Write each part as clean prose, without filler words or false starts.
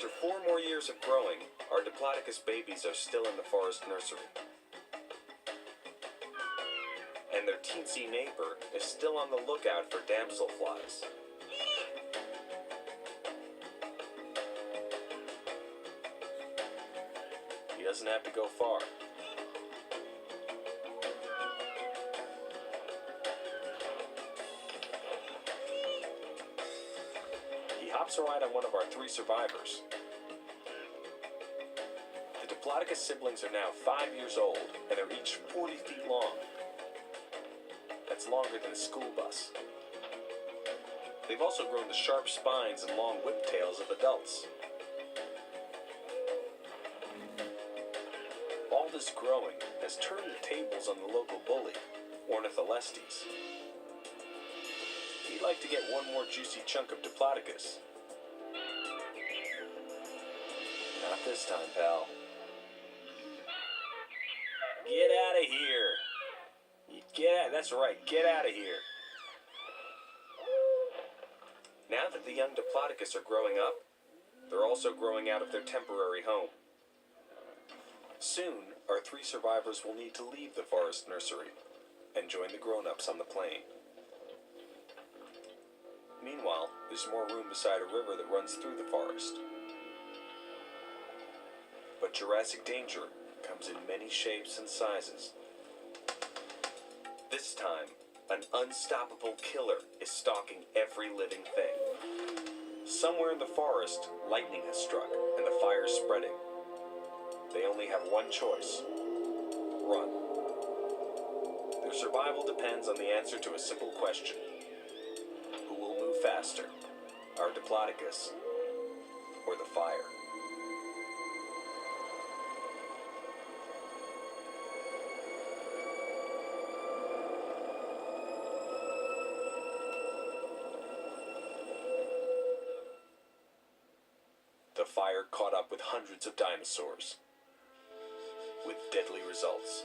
After 4 more years of growing, our Diplodocus babies are still in the forest nursery. And their teensy neighbor is still on the lookout for damselflies. He doesn't have to go far. He hops a ride on one of our 3 survivors. The Diplodocus siblings are now 5 years old, and they're each 40 feet long. That's longer than a school bus. They've also grown the sharp spines and long whiptails of adults. All this growing has turned the tables on the local bully, Ornitholestes. He'd like to get one more juicy chunk of Diplodocus. Not this time, pal. Get out of here! That's right, get out of here. Now that the young Diplodocus are growing up, they're also growing out of their temporary home. Soon, our 3 survivors will need to leave the forest nursery and join the grown-ups on the plain. Meanwhile, there's more room beside a river that runs through the forest. But Jurassic danger comes in many shapes and sizes. This time, an unstoppable killer is stalking every living thing. Somewhere in the forest, lightning has struck and the fire's spreading. They only have one choice: run. Their survival depends on the answer to a simple question: who will move faster, our Diplodocus or the fire? The fire caught up with hundreds of dinosaurs, with deadly results.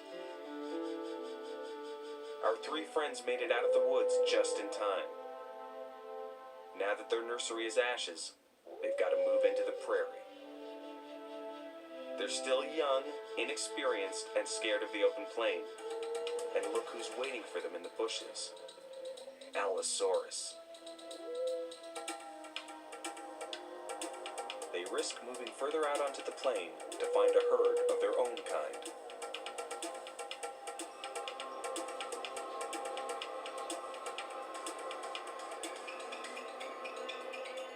Our 3 friends made it out of the woods just in time. Now that their nursery is ashes, they've got to move into the prairie. They're still young, inexperienced, and scared of the open plain. And look who's waiting for them in the bushes. Allosaurus. They risk moving further out onto the plain to find a herd of their own kind.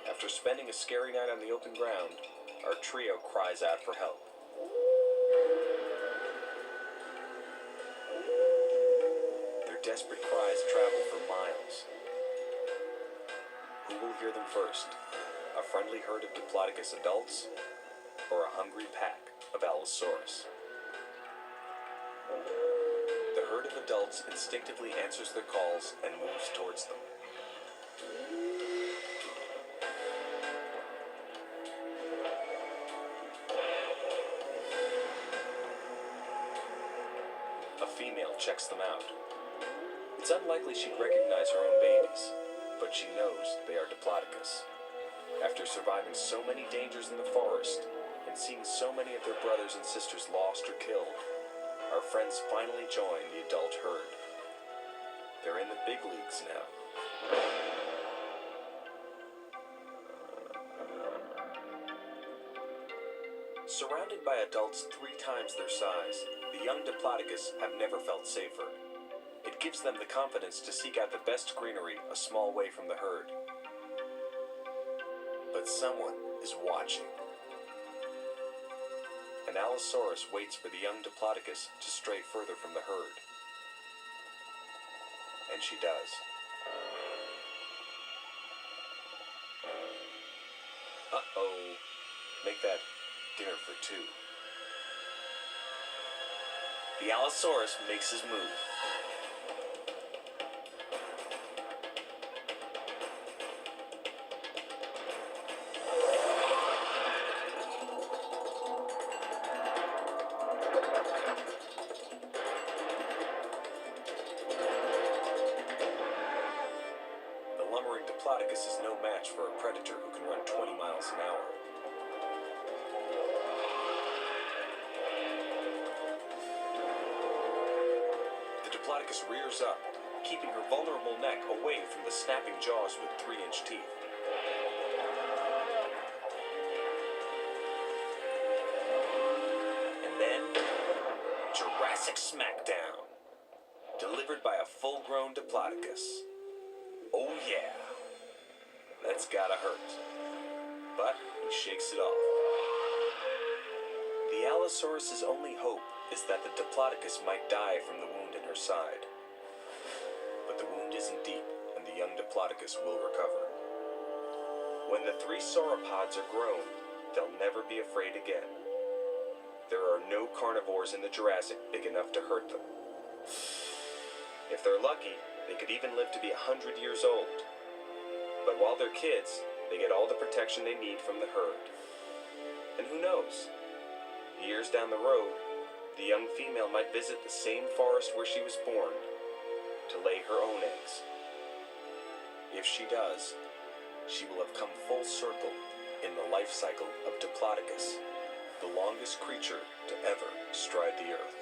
After spending a scary night on the open ground, our trio cries out for help. Their desperate cries travel for miles. Who will hear them first? A friendly herd of Diplodocus adults, or a hungry pack of Allosaurus? The herd of adults instinctively answers their calls and moves towards them. A female checks them out. It's unlikely she'd recognize her own babies, but she knows they are Diplodocus. After surviving so many dangers in the forest, and seeing so many of their brothers and sisters lost or killed, our friends finally join the adult herd. They're in the big leagues now. Surrounded by adults 3 times their size, the young Diplodocus have never felt safer. It gives them the confidence to seek out the best greenery a small way from the herd. But someone is watching. An Allosaurus waits for the young Diplodocus to stray further from the herd. And she does. Uh-oh. Make that dinner for 2. The Allosaurus makes his move. The lumbering Diplodocus is no match for a predator who can run 20 miles an hour. Diplodocus rears up, keeping her vulnerable neck away from the snapping jaws with 3-inch teeth. And then, Jurassic Smackdown, delivered by a full-grown Diplodocus. Oh yeah, that's gotta hurt. But he shakes it off. The Allosaurus's only hope is that the Diplodocus might die from the wound in her side. But the wound isn't deep, and the young Diplodocus will recover. When the 3 sauropods are grown, they'll never be afraid again. There are no carnivores in the Jurassic big enough to hurt them. If they're lucky, they could even live to be 100 years old. But while they're kids, they get all the protection they need from the herd. And who knows? Years down the road, the young female might visit the same forest where she was born to lay her own eggs. If she does, she will have come full circle in the life cycle of Diplodocus, the longest creature to ever stride the earth.